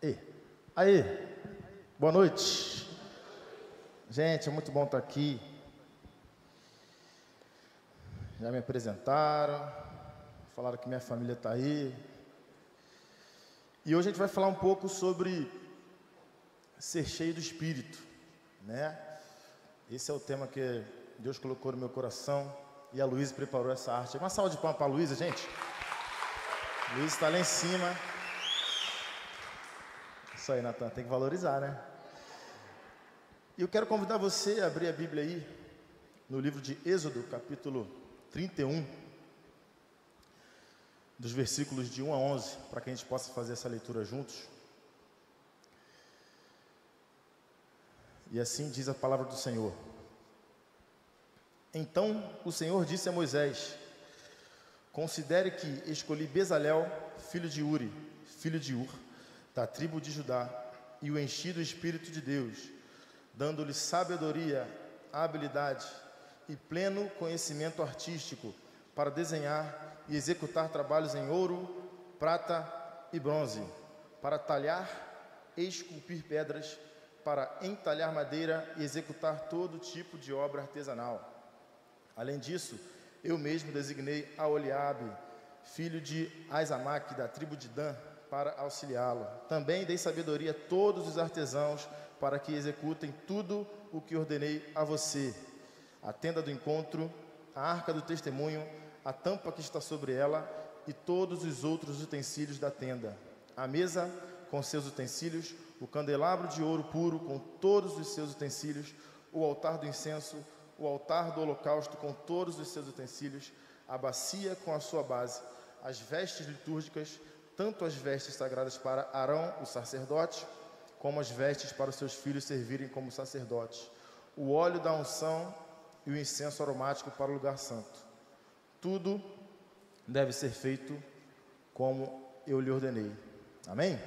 E aí, boa noite. Gente, é muito bom estar aqui. Já me apresentaram, falaram que minha família está aí. E hoje a gente vai falar um pouco sobre ser cheio do Espírito, né? Esse é o tema que Deus colocou no meu coração e a Luísa preparou essa arte. Uma salva de palmas para a Luísa, gente. A Luísa está lá em cima. Isso aí, Natan, tem que valorizar, né? E eu quero convidar você a abrir a Bíblia aí, no livro de Êxodo, capítulo 31, dos versículos de 1 a 11, para que a gente possa fazer essa leitura juntos. E assim diz a palavra do Senhor. Então o Senhor disse a Moisés: considere que escolhi Bezalel, filho de Uri, filho de Ur, da tribo de Judá, e o enchi do Espírito de Deus, dando-lhe sabedoria, habilidade e pleno conhecimento artístico para desenhar e executar trabalhos em ouro, prata e bronze, para talhar e esculpir pedras, para entalhar madeira e executar todo tipo de obra artesanal. Além disso, eu mesmo designei Aholiabe, filho de Aizamaque, da tribo de Dan, para auxiliá-lo. Também dei sabedoria a todos os artesãos para que executem tudo o que ordenei a você: a tenda do encontro, a arca do testemunho, a tampa que está sobre ela e todos os outros utensílios da tenda, a mesa com seus utensílios, o candelabro de ouro puro com todos os seus utensílios, o altar do incenso, o altar do holocausto com todos os seus utensílios, a bacia com a sua base, as vestes litúrgicas, tanto as vestes sagradas para Arão, o sacerdote, como as vestes para os seus filhos servirem como sacerdotes, o óleo da unção e o incenso aromático para o lugar santo. Tudo deve ser feito como eu lhe ordenei. Amém?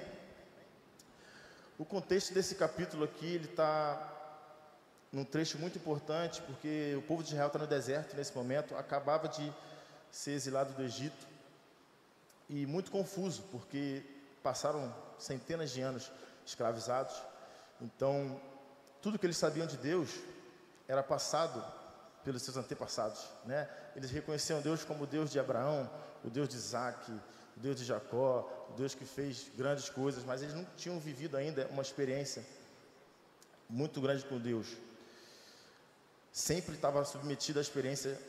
O contexto desse capítulo aqui, ele está num trecho muito importante, porque o povo de Israel está no deserto nesse momento, acabava de ser exilado do Egito, e muito confuso, porque passaram centenas de anos escravizados. Então, tudo que eles sabiam de Deus era passado pelos seus antepassados, né? Eles reconheciam Deus como o Deus de Abraão, o Deus de Isaac, o Deus de Jacó, o Deus que fez grandes coisas, mas eles não tinham vivido ainda uma experiência muito grande com Deus. Sempre estava submetido à experiência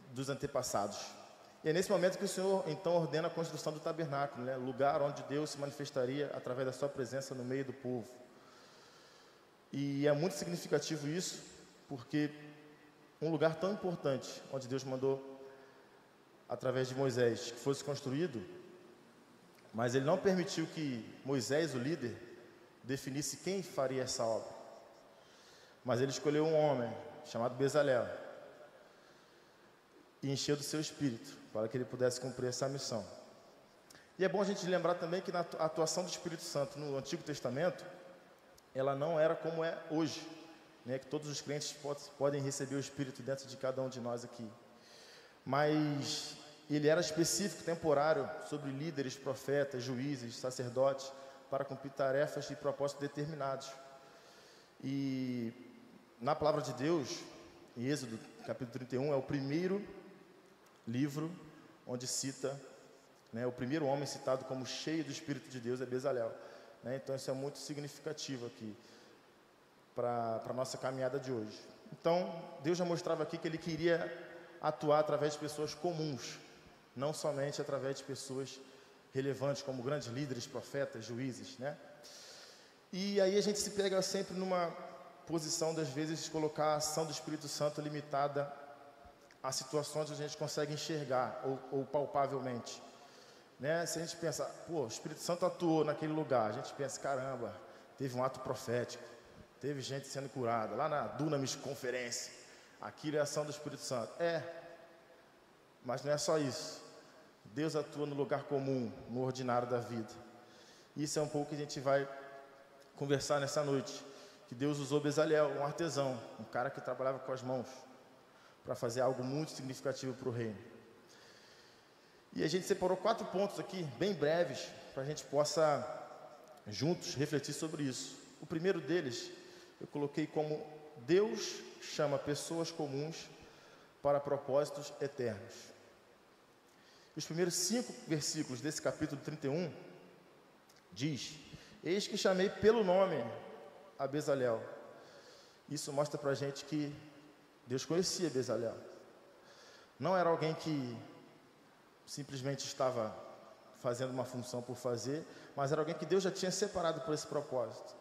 dos antepassados. E é nesse momento que o Senhor então ordena a construção do tabernáculo, né? Lugar onde Deus se manifestaria através da sua presença no meio do povo. E é muito significativo isso, porque um lugar tão importante, onde Deus mandou, através de Moisés, que fosse construído, mas Ele não permitiu que Moisés, o líder, definisse quem faria essa obra. Mas Ele escolheu um homem chamado Bezalel e encheu do seu espírito para que ele pudesse cumprir essa missão. E é bom a gente lembrar também que na atuação do Espírito Santo no Antigo Testamento, ela não era como é hoje, né, que todos os crentes podem receber o Espírito dentro de cada um de nós aqui. Mas ele era específico, temporário, sobre líderes, profetas, juízes, sacerdotes, para cumprir tarefas e propósitos determinados. E na palavra de Deus, em Êxodo, capítulo 31, é o primeiro livro onde cita, né, o primeiro homem citado como cheio do Espírito de Deus é Bezalel, né? Então isso é muito significativo aqui para a nossa caminhada de hoje. Então Deus já mostrava aqui que Ele queria atuar através de pessoas comuns, não somente através de pessoas relevantes como grandes líderes, profetas, juízes, né? E aí a gente se pega sempre numa posição, das vezes, de colocar a ação do Espírito Santo limitada a situações onde a gente consegue enxergar ou palpavelmente, né? Se a gente pensa, pô, o Espírito Santo atuou naquele lugar, a gente pensa, caramba, teve um ato profético, teve gente sendo curada, lá na Dunamis Conferência, aquilo é a ação do Espírito Santo. Mas não é só isso. Deus atua no lugar comum, no ordinário da vida. Isso é um pouco que a gente vai conversar nessa noite, que Deus usou Bezalel, um artesão, um cara que trabalhava com as mãos, para fazer algo muito significativo para o reino. E a gente separou 4 pontos aqui, bem breves, para a gente possa juntos refletir sobre isso. O primeiro deles, eu coloquei como Deus chama pessoas comuns para propósitos eternos. Os primeiros 5 versículos desse capítulo 31 diz: eis que chamei pelo nome a Bezalel. Isso mostra para a gente que Deus conhecia Bezalel. Não era alguém que simplesmente estava fazendo uma função por fazer, mas era alguém que Deus já tinha separado para esse propósito.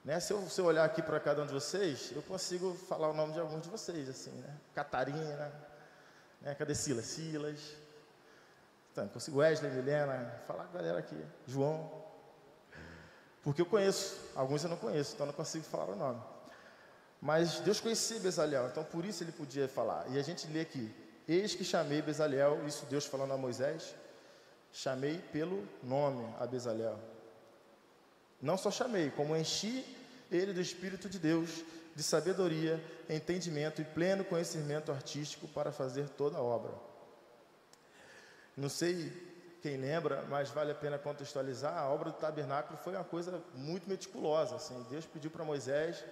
Né? Se eu olhar aqui para cada um de vocês, eu consigo falar o nome de alguns de vocês, assim, né? Catarina, né? Cadê Silas? Silas. Então, consigo Wesley, Milena, falar com a galera aqui, João. Porque eu conheço, alguns eu não conheço, então eu não consigo falar o nome. Mas Deus conhecia Bezalel, então por isso ele podia falar. E a gente lê aqui: eis que chamei Bezalel, isso Deus falando a Moisés, chamei pelo nome a Bezalel. Não só chamei, como enchi ele do Espírito de Deus, de sabedoria, entendimento e pleno conhecimento artístico para fazer toda a obra. Não sei quem lembra, mas vale a pena contextualizar. A obra do tabernáculo foi uma coisa muito meticulosa, assim. Deus pediu para Moisés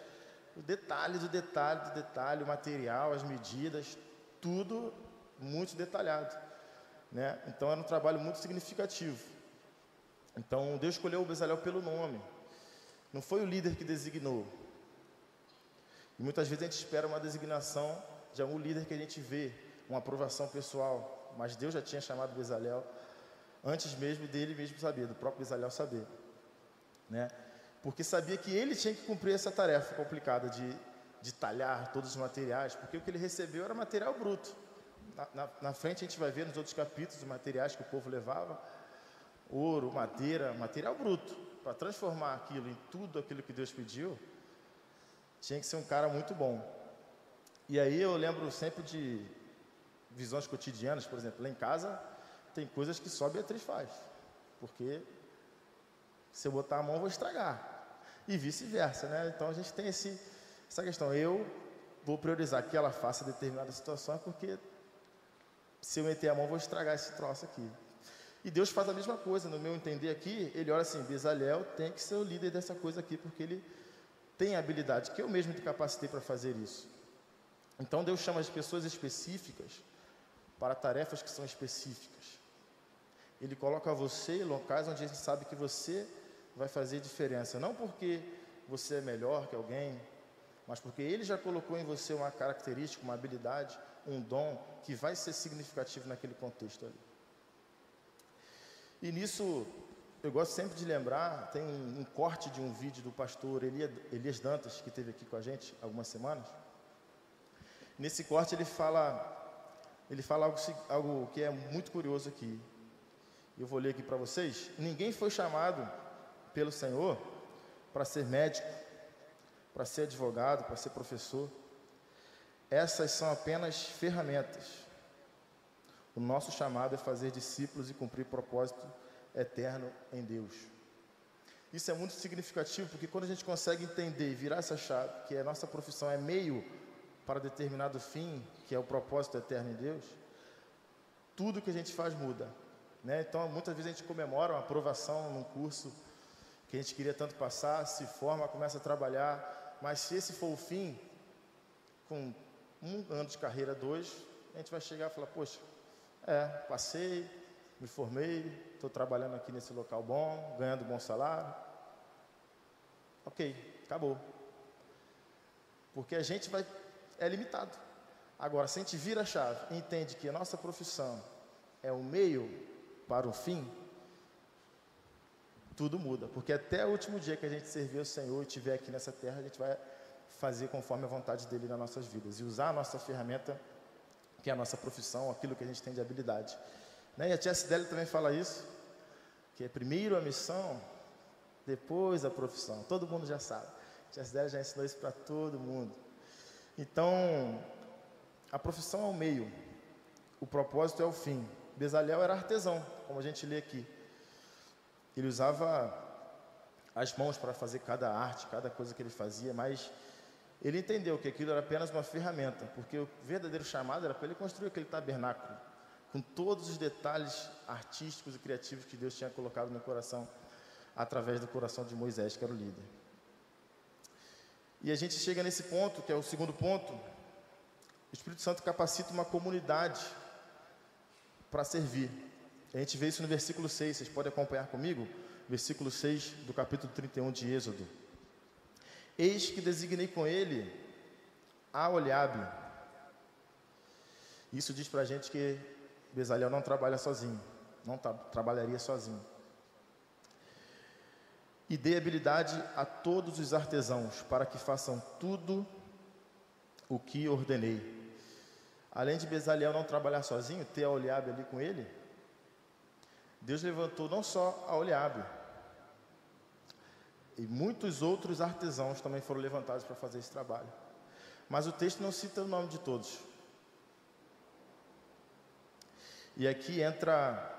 o detalhe do detalhe do detalhe, o material, as medidas, tudo muito detalhado, né? Então era um trabalho muito significativo. Então Deus escolheu o Bezalel pelo nome, não foi o líder que designou. E muitas vezes a gente espera uma designação de algum líder que a gente vê, uma aprovação pessoal, mas Deus já tinha chamado Bezalel antes mesmo dele mesmo saber, do próprio Bezalel saber, né? Porque sabia que ele tinha que cumprir essa tarefa complicada de talhar todos os materiais, porque o que ele recebeu era material bruto. Na frente a gente vai ver nos outros capítulos os materiais que o povo levava: ouro, madeira, material bruto. Para transformar aquilo em tudo aquilo que Deus pediu, tinha que ser um cara muito bom. E aí eu lembro sempre de visões cotidianas, por exemplo, lá em casa tem coisas que só Beatriz faz, porque se eu botar a mão eu vou estragar, e vice-versa, né? Então a gente tem essa questão: eu vou priorizar que ela faça determinada situação, porque se eu meter a mão eu vou estragar esse troço aqui. E Deus faz a mesma coisa, no meu entender aqui. Ele olha assim: Bezalel tem que ser o líder dessa coisa aqui, porque ele tem a habilidade que eu mesmo te capacitei para fazer isso. Então Deus chama as pessoas específicas para tarefas que são específicas. Ele coloca você em locais onde a gente sabe que você vai fazer diferença, não porque você é melhor que alguém, mas porque Ele já colocou em você uma característica, uma habilidade, um dom que vai ser significativo naquele contexto ali. E nisso, eu gosto sempre de lembrar, tem um corte de um vídeo do pastor Elias Dantas, que esteve aqui com a gente algumas semanas. Nesse corte ele fala algo que é muito curioso aqui. Eu vou ler aqui para vocês. Ninguém foi chamado pelo Senhor para ser médico, para ser advogado, para ser professor. Essas são apenas ferramentas. O nosso chamado é fazer discípulos e cumprir propósito eterno em Deus. Isso é muito significativo, porque quando a gente consegue entender e virar essa chave, que a nossa profissão é meio para determinado fim, que é o propósito eterno em Deus, tudo que a gente faz muda, né? Então, muitas vezes a gente comemora uma aprovação num curso que a gente queria tanto passar, se forma, começa a trabalhar, mas se esse for o fim, com 1 ano de carreira, 2, a gente vai chegar e falar: poxa, passei, me formei, estou trabalhando aqui nesse local bom, ganhando bom salário. Ok, acabou. Porque a gente é limitado. Agora, se a gente vira a chave e entende que a nossa profissão é o meio para o fim, tudo muda. Porque até o último dia que a gente servir ao Senhor e estiver aqui nessa terra, a gente vai fazer conforme a vontade dEle nas nossas vidas. E usar a nossa ferramenta, que é a nossa profissão, aquilo que a gente tem de habilidade. Né? E a tia Cidélia também fala isso, que é primeiro a missão, depois a profissão. Todo mundo já sabe. A tia Cidélia já ensinou isso para todo mundo. Então, a profissão é o meio, o propósito é o fim. Bezalel era artesão, como a gente lê aqui. Ele usava as mãos para fazer cada arte, cada coisa que ele fazia, mas ele entendeu que aquilo era apenas uma ferramenta, porque o verdadeiro chamado era para ele construir aquele tabernáculo, com todos os detalhes artísticos e criativos que Deus tinha colocado no coração. através do coração de Moisés, que era o líder. E a gente chega nesse ponto, que é o segundo ponto. O Espírito Santo capacita uma comunidade para servir. A gente vê isso no versículo 6, vocês podem acompanhar comigo? Versículo 6 do capítulo 31 de Êxodo. Eis que designei com ele a Oliabe. Isso diz para a gente que Bezalel não trabalha sozinho, não trabalharia sozinho. E dei habilidade a todos os artesãos para que façam tudo o que ordenei. Além de Bezalel não trabalhar sozinho, ter a Oliabe ali com ele, Deus levantou não só a Oliabe, e muitos outros artesãos também foram levantados para fazer esse trabalho. Mas o texto não cita o nome de todos. E aqui entra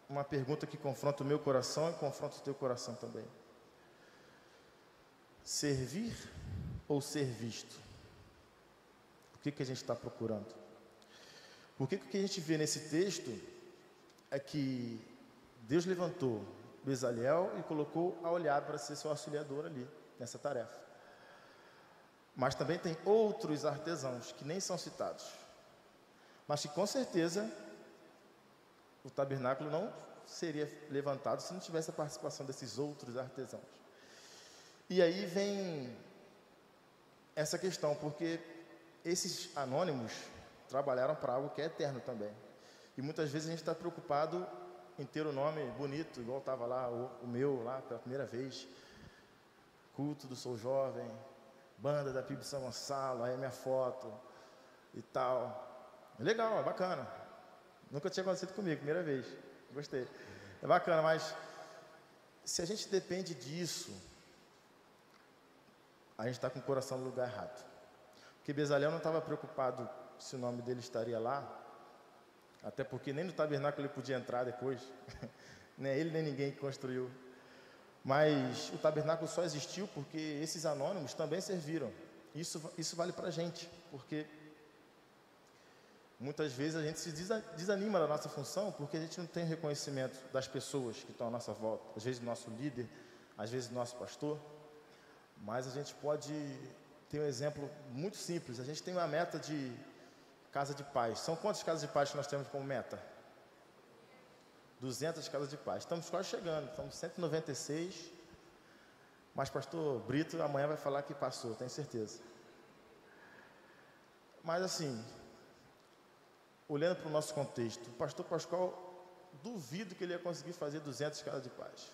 uma pergunta que confronta o meu coração e confronta o teu coração também. Servir ou ser visto? O que a gente está procurando? Porque o que a gente vê nesse texto é que Deus levantou Bezalel e colocou a Oliabe para ser seu auxiliador ali, nessa tarefa. Mas também tem outros artesãos que nem são citados, mas que com certeza o tabernáculo não seria levantado se não tivesse a participação desses outros artesãos. E aí vem essa questão, porque esses anônimos trabalharam para algo que é eterno também. E muitas vezes a gente está preocupado em ter o nome bonito, igual estava lá o meu, lá pela primeira vez, culto do Sou Jovem, banda da PIB São Gonçalo, aí a minha foto e tal. É legal, é bacana. Nunca tinha acontecido comigo, primeira vez. Gostei. É bacana, mas se a gente depende disso, a gente está com o coração no lugar errado. Porque Bezalel não estava preocupado se o nome dele estaria lá, até porque nem no tabernáculo ele podia entrar depois, nem ele nem ninguém que construiu. Mas o tabernáculo só existiu porque esses anônimos também serviram. Isso vale para a gente, porque muitas vezes a gente se desanima da nossa função porque a gente não tem reconhecimento das pessoas que estão à nossa volta, às vezes do nosso líder, às vezes do nosso pastor. Mas a gente pode ter um exemplo muito simples. A gente tem uma meta de casa de paz. São quantas casas de paz que nós temos como meta? 200 casas de paz. Estamos quase chegando, estamos 196. Mas pastor Brito amanhã vai falar que passou, tenho certeza. Mas assim, olhando para o nosso contexto, o pastor Pascoal, duvido que ele ia conseguir fazer 200 casas de paz.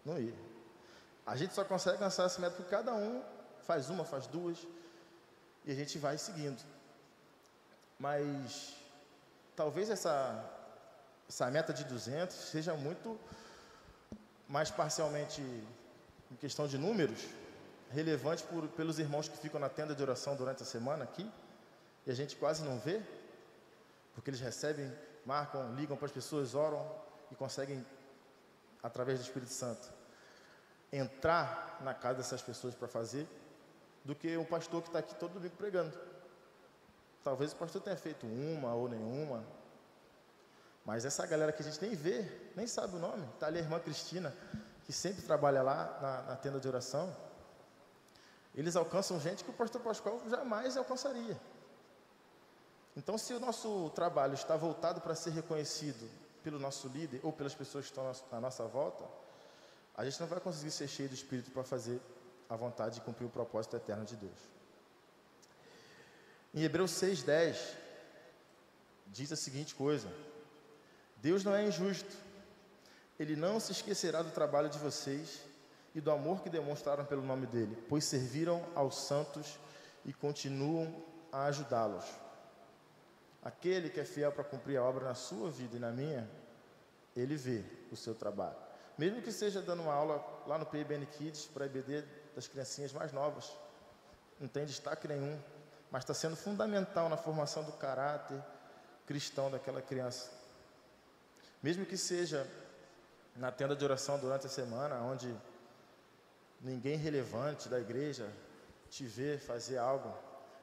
Não ia. A gente só consegue alcançar essa meta porque cada um faz uma, faz duas, e a gente vai seguindo. Mas talvez essa meta de 200 seja muito mais parcialmente, em questão de números, relevante pelos irmãos que ficam na tenda de oração durante a semana aqui, e a gente quase não vê, porque eles recebem, marcam, ligam para as pessoas, oram e conseguem, através do Espírito Santo, entrar na casa dessas pessoas para fazer, do que um pastor que está aqui todo domingo pregando. Talvez o pastor tenha feito uma ou nenhuma, mas essa galera que a gente nem vê, nem sabe o nome, está ali a irmã Cristina, que sempre trabalha lá na tenda de oração. Eles alcançam gente que o pastor Pascoal jamais alcançaria. Então, se o nosso trabalho está voltado para ser reconhecido pelo nosso líder ou pelas pessoas que estão à nossa volta, a gente não vai conseguir ser cheio do Espírito para fazer a vontade de cumprir o propósito eterno de Deus. Em Hebreus 6:10, diz a seguinte coisa: Deus não é injusto, Ele não se esquecerá do trabalho de vocês e do amor que demonstraram pelo nome dEle, pois serviram aos santos e continuam a ajudá-los. Aquele que é fiel para cumprir a obra na sua vida e na minha, ele vê o seu trabalho. Mesmo que seja dando uma aula lá no PIBN Kids para a EBD das criancinhas mais novas, não tem destaque nenhum, mas está sendo fundamental na formação do caráter cristão daquela criança. Mesmo que seja na tenda de oração durante a semana, onde ninguém relevante da igreja te vê fazer algo,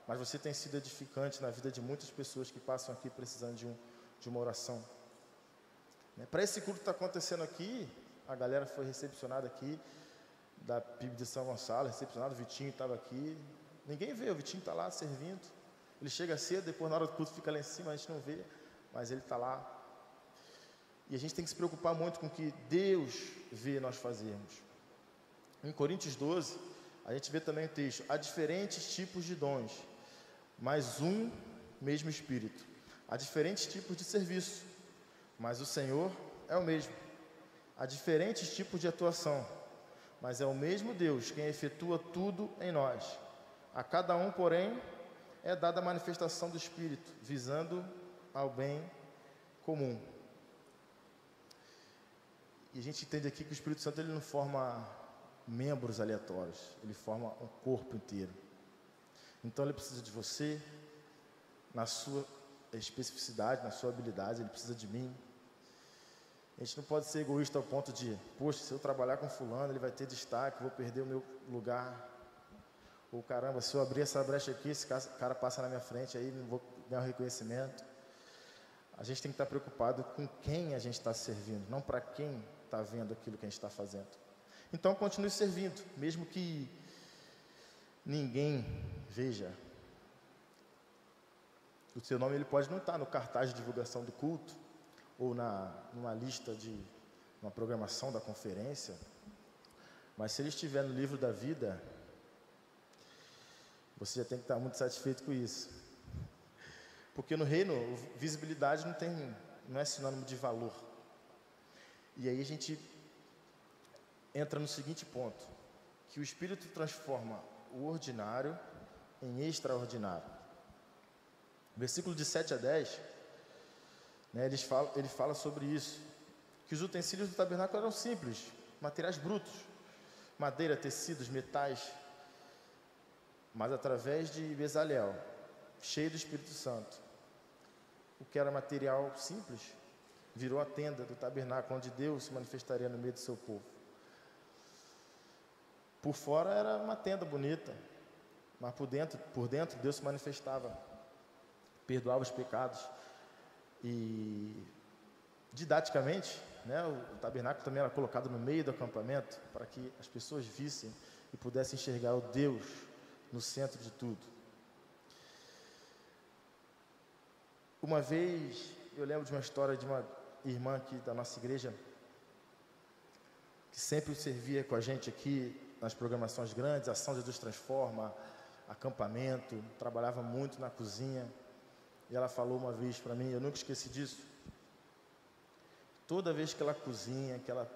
mas você tem sido edificante na vida de muitas pessoas que passam aqui precisando de uma oração. Para esse culto que está acontecendo aqui, a galera foi recepcionada aqui, da PIB de São Gonçalo, recepcionado, o Vitinho estava aqui. Ninguém vê, o Vitinho está lá servindo. Ele chega cedo, depois na hora do culto fica lá em cima, a gente não vê, mas ele está lá. E a gente tem que se preocupar muito com o que Deus vê nós fazermos. Em Coríntios 12, a gente vê também o texto: há diferentes tipos de dons, mas um mesmo Espírito. Há diferentes tipos de serviço, mas o Senhor é o mesmo. Há diferentes tipos de atuação, mas é o mesmo Deus quem efetua tudo em nós. A cada um, porém, é dada a manifestação do Espírito, visando ao bem comum. E a gente entende aqui que o Espírito Santo ele não forma membros aleatórios, ele forma um corpo inteiro. Então ele precisa de você, na sua especificidade, na sua habilidade, ele precisa de mim. A gente não pode ser egoísta ao ponto de, poxa, se eu trabalhar com fulano, ele vai ter destaque, vou perder o meu lugar. Ou caramba, se eu abrir essa brecha aqui, esse cara passa na minha frente, aí não vou ganhar o reconhecimento. A gente tem que estar preocupado com quem a gente está servindo, não para quem está vendo aquilo que a gente está fazendo. Então continue servindo, mesmo que ninguém veja. O seu nome ele pode não estar no cartaz de divulgação do culto, ou numa lista de uma programação da conferência, mas se ele estiver no livro da vida, você já tem que estar muito satisfeito com isso. Porque no reino, visibilidade não é sinônimo de valor. E aí a gente entra no seguinte ponto, que o Espírito transforma o ordinário em extraordinário. Versículo de 7 a 10, né, ele fala sobre isso, que os utensílios do tabernáculo eram simples, materiais brutos, madeira, tecidos, metais, mas através de Bezalel, cheio do Espírito Santo, o que era material simples, virou a tenda do tabernáculo, onde Deus se manifestaria no meio do seu povo. Por fora era uma tenda bonita, mas por dentro Deus se manifestava, perdoava os pecados. E didaticamente, né, o tabernáculo também era colocado no meio do acampamento, para que as pessoas vissem e pudessem enxergar o Deus no centro de tudo. Uma vez, eu lembro de uma história de uma irmã aqui da nossa igreja, que sempre servia com a gente aqui nas programações grandes, Ação de Jesus Transforma, acampamento, trabalhava muito na cozinha. E ela falou uma vez para mim, eu nunca esqueci disso. Toda vez que ela cozinha, que ela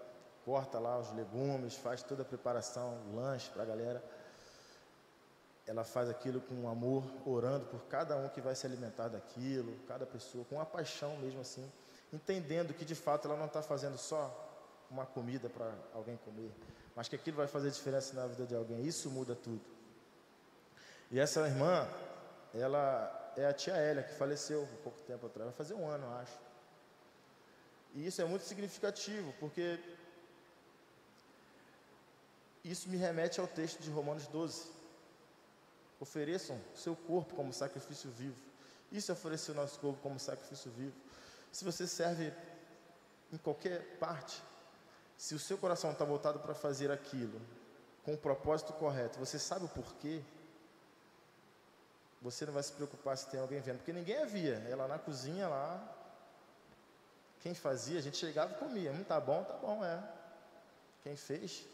corta lá os legumes, faz toda a preparação, o lanche para a galera, ela faz aquilo com amor, orando por cada um que vai se alimentar daquilo, cada pessoa, com uma paixão mesmo assim, entendendo que de fato ela não está fazendo só uma comida para alguém comer, mas que aquilo vai fazer diferença na vida de alguém. Isso muda tudo. E essa irmã, ela é a tia Hélia, que faleceu há pouco tempo atrás, vai fazer 1 ano, eu acho. E isso é muito significativo, porque isso me remete ao texto de Romanos 12. Ofereçam o seu corpo como sacrifício vivo. Isso é oferecer o nosso corpo como sacrifício vivo. Se você serve em qualquer parte, se o seu coração está voltado para fazer aquilo com o propósito correto, você sabe o porquê, você não vai se preocupar se tem alguém vendo, porque ninguém havia. Ela na cozinha lá, quem fazia, a gente chegava e comia. Tá bom, é. Quem fez,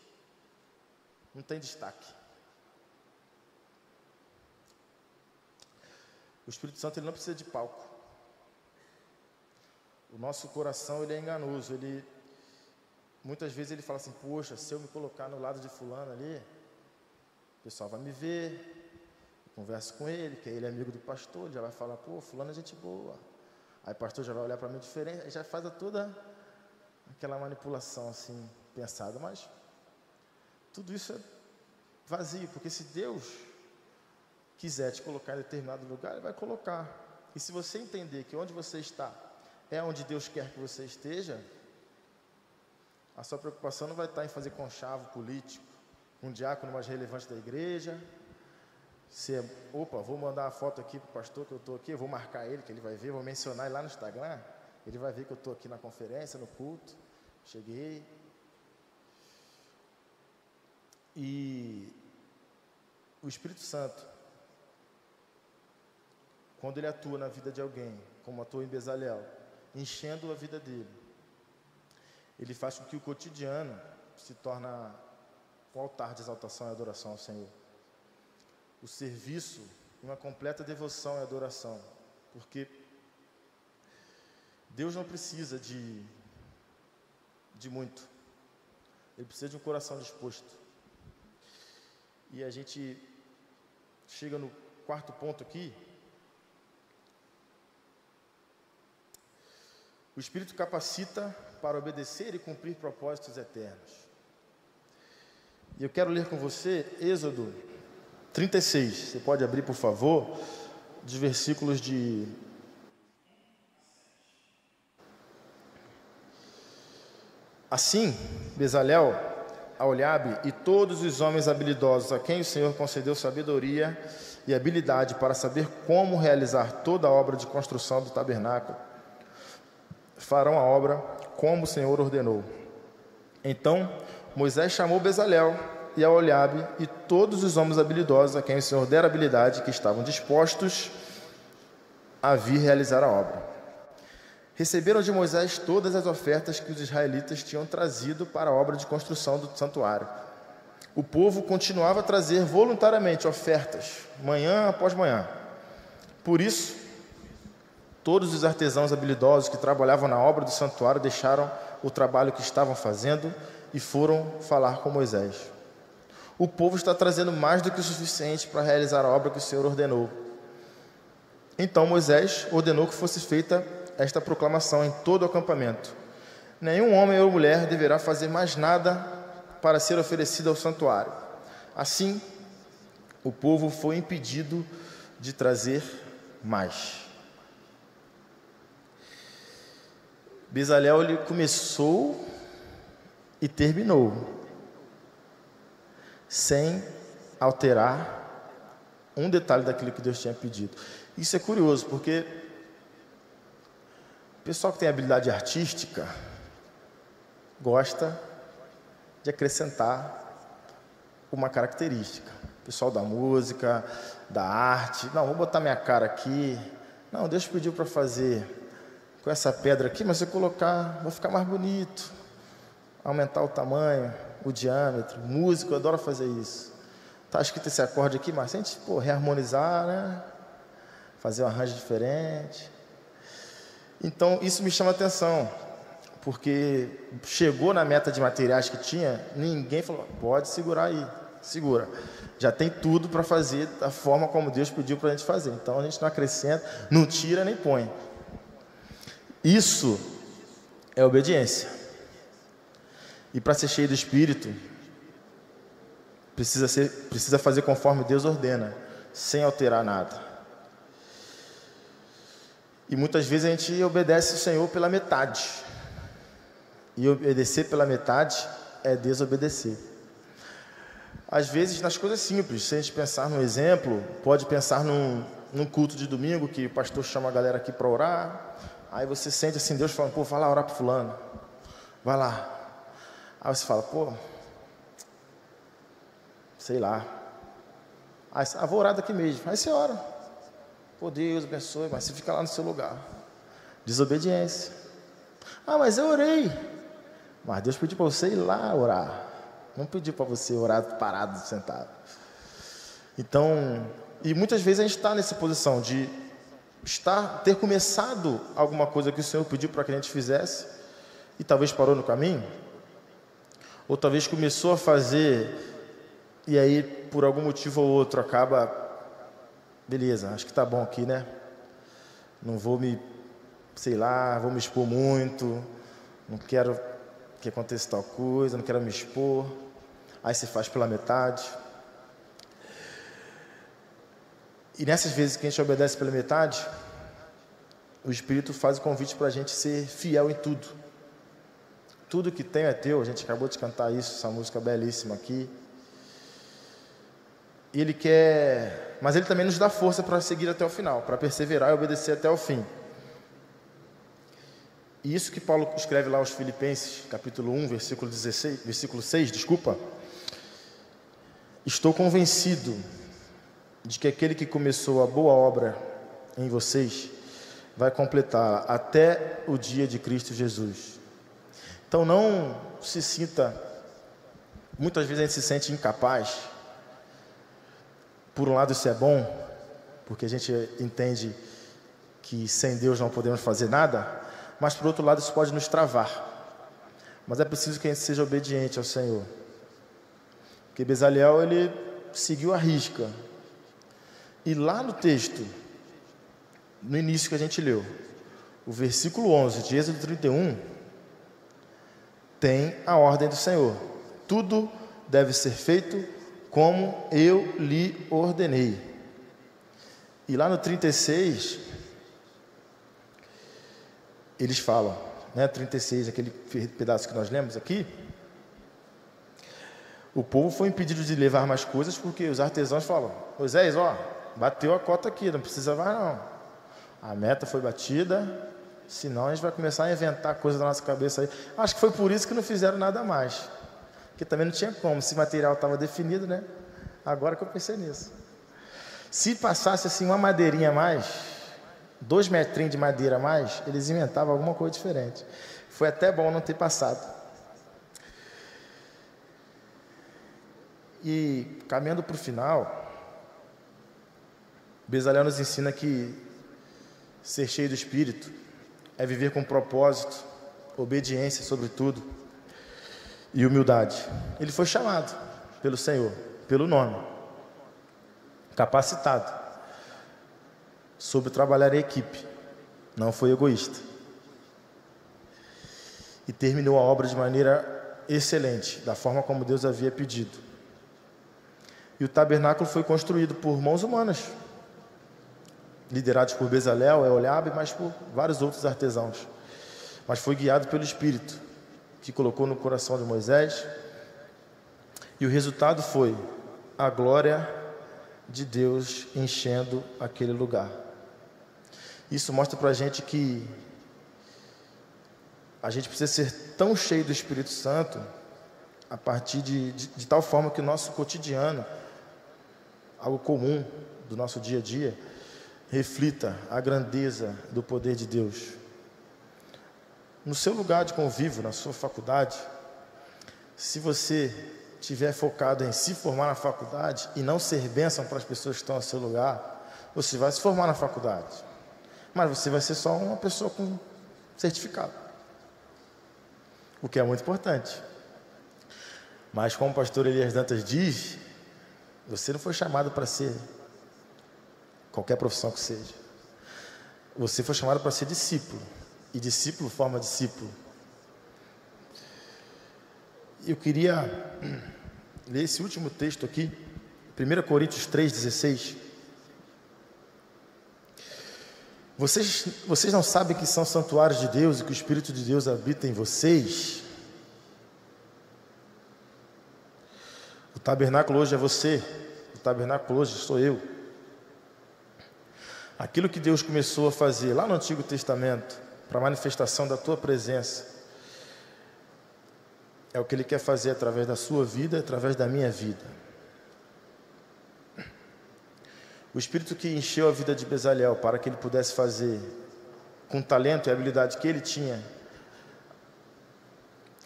não tem destaque. O Espírito Santo ele não precisa de palco. O nosso coração ele é enganoso. Muitas vezes ele fala assim, poxa, se eu me colocar no lado de fulano ali, o pessoal vai me ver. Converso com ele, que ele é amigo do pastor, ele já vai falar, pô, fulano é gente boa. Aí o pastor já vai olhar para mim diferente, aí já faz toda aquela manipulação assim, pensada. Mas tudo isso é vazio, porque se Deus quiser te colocar em determinado lugar, Ele vai colocar. E se você entender que onde você está é onde Deus quer que você esteja, a sua preocupação não vai estar em fazer conchavo político, um diácono mais relevante da igreja. Vou mandar a foto aqui para o pastor que eu estou aqui, eu vou marcar ele, que ele vai ver, vou mencionar ele lá no Instagram, ele vai ver que eu estou aqui na conferência, no culto, cheguei. E o Espírito Santo, quando ele atua na vida de alguém, como atuou em Bezalel, enchendo a vida dele, ele faz com que o cotidiano se torne um altar de exaltação e adoração ao Senhor. O serviço, uma completa devoção e adoração, porque Deus não precisa de muito, Ele precisa de um coração disposto. E a gente chega no quarto ponto aqui. O Espírito capacita para obedecer e cumprir propósitos eternos. E eu quero ler com você Êxodo 36. Você pode abrir, por favor, dos versículos de... Assim, Bezalel, Aholiabe e todos os homens habilidosos a quem o Senhor concedeu sabedoria e habilidade para saber como realizar toda a obra de construção do tabernáculo, farão a obra como o Senhor ordenou. Então Moisés chamou Bezalel e Aholiabe e todos os homens habilidosos a quem o Senhor dera habilidade, que estavam dispostos a vir realizar a obra. Receberam de Moisés todas as ofertas que os israelitas tinham trazido para a obra de construção do santuário. O povo continuava a trazer voluntariamente ofertas, manhã após manhã. Por isso, todos os artesãos habilidosos que trabalhavam na obra do santuário deixaram o trabalho que estavam fazendo e foram falar com Moisés. O povo está trazendo mais do que o suficiente para realizar a obra que o Senhor ordenou. Então Moisés ordenou que fosse feita esta proclamação em todo o acampamento: nenhum homem ou mulher deverá fazer mais nada para ser oferecido ao santuário. Assim, o povo foi impedido de trazer mais. Bezalel, ele começou e terminou sem alterar um detalhe daquilo que Deus tinha pedido. Isso é curioso, porque o pessoal que tem habilidade artística gosta de acrescentar uma característica. O pessoal da música, da arte, não, vou botar minha cara aqui. Não, Deus pediu para fazer com essa pedra aqui, mas se eu colocar, vai ficar mais bonito. Aumentar o tamanho, o diâmetro. Músico adora fazer isso. Tá escrito esse acorde aqui, mas se a gente reharmonizar, né? Fazer um arranjo diferente. Então, isso me chama a atenção, porque chegou na meta de materiais que tinha, ninguém falou, pode segurar aí, segura. Já tem tudo para fazer da forma como Deus pediu para a gente fazer. Então, a gente não acrescenta, não tira nem põe. Isso é obediência. E para ser cheio do Espírito, precisa fazer conforme Deus ordena, sem alterar nada. E muitas vezes a gente obedece o Senhor pela metade. E obedecer pela metade é desobedecer. Às vezes nas coisas simples, se a gente pensar num exemplo, pode pensar num culto de domingo, que o pastor chama a galera aqui para orar. Aí você sente assim, Deus falando, vai lá orar para fulano. Vai lá. Aí você fala, sei lá. Aí vou orar daqui mesmo. Aí você ora. Deus abençoe, mas você fica lá no seu lugar. Desobediência. Mas eu orei. Mas Deus pediu para você ir lá orar. Não pediu para você orar parado, sentado. Então, e muitas vezes a gente está nessa posição de ter começado alguma coisa que o Senhor pediu para que a gente fizesse e talvez parou no caminho, ou talvez começou a fazer e aí por algum motivo ou outro acaba, beleza, acho que tá bom aqui, né? Não vou vou me expor muito, não quero que aconteça tal coisa, não quero me expor. Aí você faz pela metade. E nessas vezes que a gente obedece pela metade, o Espírito faz o convite para a gente ser fiel em tudo. Tudo que tem é teu. A gente acabou de cantar isso, essa música belíssima aqui. E Ele quer, mas Ele também nos dá força para seguir até o final, para perseverar e obedecer até o fim. E isso que Paulo escreve lá aos Filipenses, capítulo 1, versículo 6, Estou convencido de que aquele que começou a boa obra em vocês vai completá-la até o dia de Cristo Jesus. Então não se sinta, muitas vezes a gente se sente incapaz. Por um lado isso é bom, porque a gente entende que sem Deus não podemos fazer nada, mas por outro lado isso pode nos travar. Mas é preciso que a gente seja obediente ao Senhor. Porque Bezaleel, ele seguiu a risca. E lá no texto, no início que a gente leu, o versículo 11 de Êxodo 31, tem a ordem do Senhor. Tudo deve ser feito como eu lhe ordenei. E lá no 36, eles falam, 36, aquele pedaço que nós lemos aqui, o povo foi impedido de levar mais coisas porque os artesãos falam: Moisés, bateu a cota aqui, não precisa mais não. A meta foi batida, senão a gente vai começar a inventar coisas na nossa cabeça aí. Acho que foi por isso que não fizeram nada mais, porque também não tinha como, esse material estava definido, né? Agora que eu pensei nisso. Se passasse assim uma madeirinha a mais, 2 metrinhos de madeira a mais, eles inventavam alguma coisa diferente. Foi até bom não ter passado. E caminhando para o final, Bezaleel nos ensina que ser cheio do Espírito é viver com propósito, obediência sobretudo e humildade. Ele foi chamado pelo Senhor, pelo nome, capacitado, soube trabalhar em equipe, não foi egoísta. E terminou a obra de maneira excelente, da forma como Deus havia pedido. E o tabernáculo foi construído por mãos humanas, liderados por Bezaleel, Eholiabe, mas por vários outros artesãos. Mas foi guiado pelo Espírito, que colocou no coração de Moisés. E o resultado foi a glória de Deus enchendo aquele lugar. Isso mostra para a gente que a gente precisa ser tão cheio do Espírito Santo a partir de tal forma que o nosso cotidiano, algo comum do nosso dia a dia, reflita a grandeza do poder de Deus. No seu lugar de convívio, na sua faculdade, se você estiver focado em se formar na faculdade e não ser bênção para as pessoas que estão ao seu lugar, você vai se formar na faculdade, mas você vai ser só uma pessoa com certificado, o que é muito importante. Mas como o pastor Elias Dantas diz, você não foi chamado para ser qualquer profissão que seja. Você foi chamado para ser discípulo. E discípulo forma discípulo. Eu queria ler esse último texto aqui, 1 Coríntios 3,16. Vocês não sabem que são santuários de Deus e que o Espírito de Deus habita em vocês? O tabernáculo hoje é você. O tabernáculo hoje sou eu. Aquilo que Deus começou a fazer lá no Antigo Testamento, para a manifestação da tua presença, é o que Ele quer fazer através da sua vida, através da minha vida. O Espírito que encheu a vida de Bezaleel para que ele pudesse fazer, com o talento e a habilidade que ele tinha,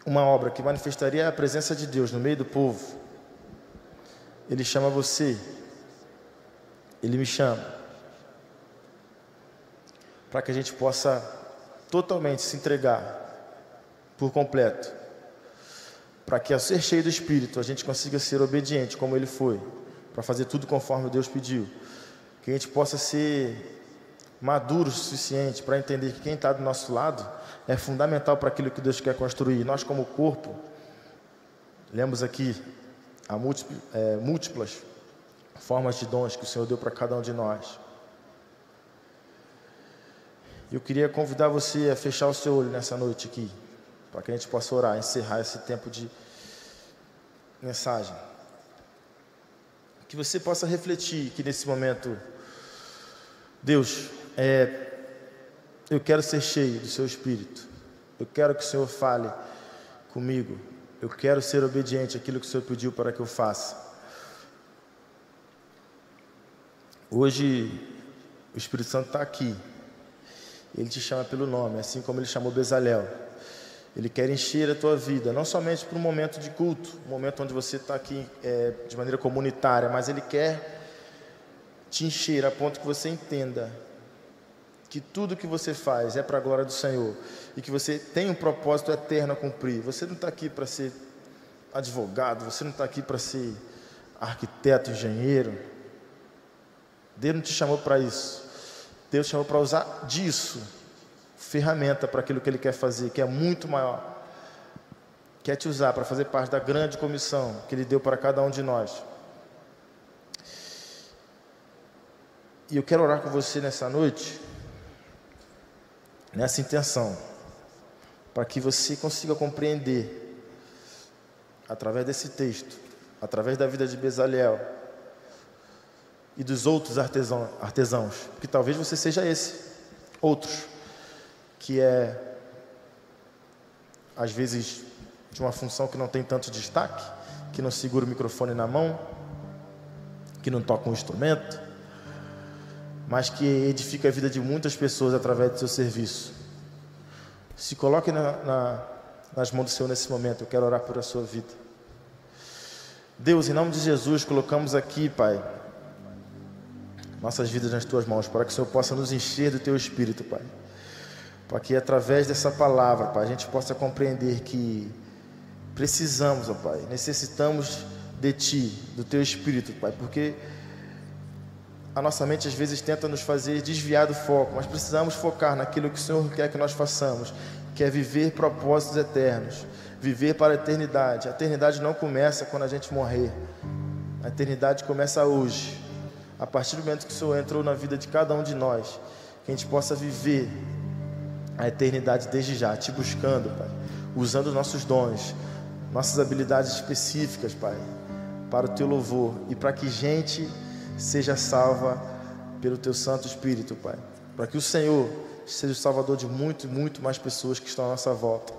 uma obra que manifestaria a presença de Deus no meio do povo, Ele chama você, Ele me chama, para que a gente possa totalmente se entregar por completo, para que ao ser cheio do Espírito a gente consiga ser obediente como Ele foi, para fazer tudo conforme Deus pediu, que a gente possa ser maduro o suficiente para entender que quem está do nosso lado é fundamental para aquilo que Deus quer construir. Nós como corpo, lemos aqui a múltiplas formas de dons que o Senhor deu para cada um de nós. Eu queria convidar você a fechar o seu olho nessa noite aqui, para que a gente possa orar, encerrar esse tempo de mensagem. Que você possa refletir que nesse momento, Deus, eu quero ser cheio do seu Espírito. Eu quero que o Senhor fale comigo. Eu quero ser obediente àquilo que o Senhor pediu para que eu faça. Hoje o Espírito Santo está aqui. Ele te chama pelo nome, assim como ele chamou Bezalel. Ele quer encher a tua vida, não somente para um momento de culto, um momento onde você está aqui de maneira comunitária, mas ele quer te encher a ponto que você entenda que tudo que você faz é para a glória do Senhor e que você tem um propósito eterno a cumprir. Você não está aqui para ser advogado, você não está aqui para ser arquiteto, engenheiro. Deus não te chamou para isso. Deus te chamou para usar disso ferramenta para aquilo que Ele quer fazer, que é muito maior. Quer te usar para fazer parte da grande comissão que Ele deu para cada um de nós. E eu quero orar com você nessa noite, nessa intenção, para que você consiga compreender, através desse texto, através da vida de Bezalel e dos outros artesãos, que talvez você seja esse, outros, que é, às vezes, de uma função que não tem tanto destaque, que não segura o microfone na mão, que não toca um instrumento, mas que edifica a vida de muitas pessoas através do seu serviço. Se coloque nas mãos do Senhor nesse momento. Eu quero orar por a sua vida. Deus, em nome de Jesus, colocamos aqui, Pai, nossas vidas nas Tuas mãos, para que o Senhor possa nos encher do Teu Espírito, Pai. Para que através dessa palavra, Pai, a gente possa compreender que precisamos, ó Pai, necessitamos de Ti, do Teu Espírito, Pai, porque a nossa mente às vezes tenta nos fazer desviar do foco, mas precisamos focar naquilo que o Senhor quer que nós façamos, que é viver propósitos eternos, viver para a eternidade. A eternidade não começa quando a gente morrer, a eternidade começa hoje, a partir do momento que o Senhor entrou na vida de cada um de nós, que a gente possa viver a eternidade desde já, te buscando, Pai, usando nossos dons, nossas habilidades específicas, Pai, para o Teu louvor e para que gente seja salva pelo Teu Santo Espírito, Pai, para que o Senhor seja o salvador de muito mais pessoas que estão à nossa volta,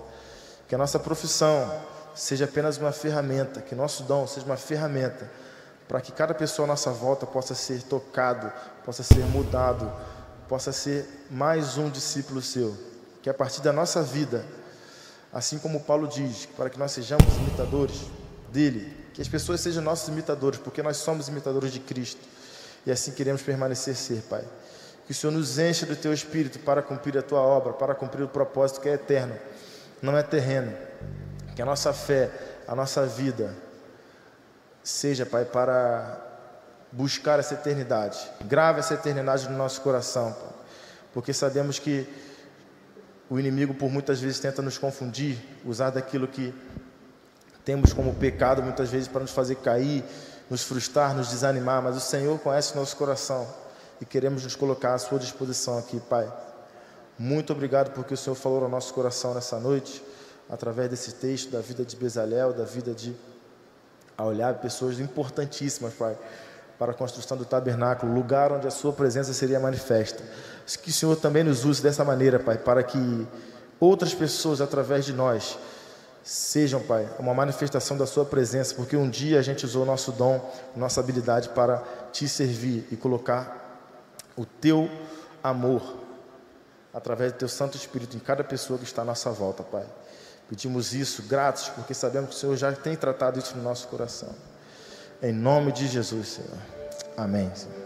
que a nossa profissão seja apenas uma ferramenta, que nosso dom seja uma ferramenta, para que cada pessoa à nossa volta possa ser tocado, possa ser mudado, possa ser mais um discípulo Seu, que a partir da nossa vida, assim como Paulo diz, para que nós sejamos imitadores dele, que as pessoas sejam nossos imitadores, porque nós somos imitadores de Cristo, e assim queremos permanecer ser, Pai. Que o Senhor nos encha do Teu Espírito para cumprir a Tua obra, para cumprir o propósito que é eterno, não é terreno. Que a nossa fé, a nossa vida seja, Pai, para buscar essa eternidade. Grave essa eternidade no nosso coração, Pai, porque sabemos que o inimigo por muitas vezes tenta nos confundir, usar daquilo que temos como pecado muitas vezes para nos fazer cair, nos frustrar, nos desanimar, mas o Senhor conhece o nosso coração e queremos nos colocar à Sua disposição aqui, Pai. Muito obrigado porque o Senhor falou ao nosso coração nessa noite, através desse texto da vida de Bezalel, da vida de Aholiab, pessoas importantíssimas, Pai, para a construção do tabernáculo, lugar onde a Sua presença seria manifesta. Que o Senhor também nos use dessa maneira, Pai, para que outras pessoas, através de nós, sejam, Pai, uma manifestação da Sua presença, porque um dia a gente usou o nosso dom, nossa habilidade para Te servir e colocar o Teu amor, através do Teu Santo Espírito, em cada pessoa que está à nossa volta, Pai. Pedimos isso, gratos, porque sabemos que o Senhor já tem tratado isso no nosso coração. Em nome de Jesus, Senhor. Amém, Senhor.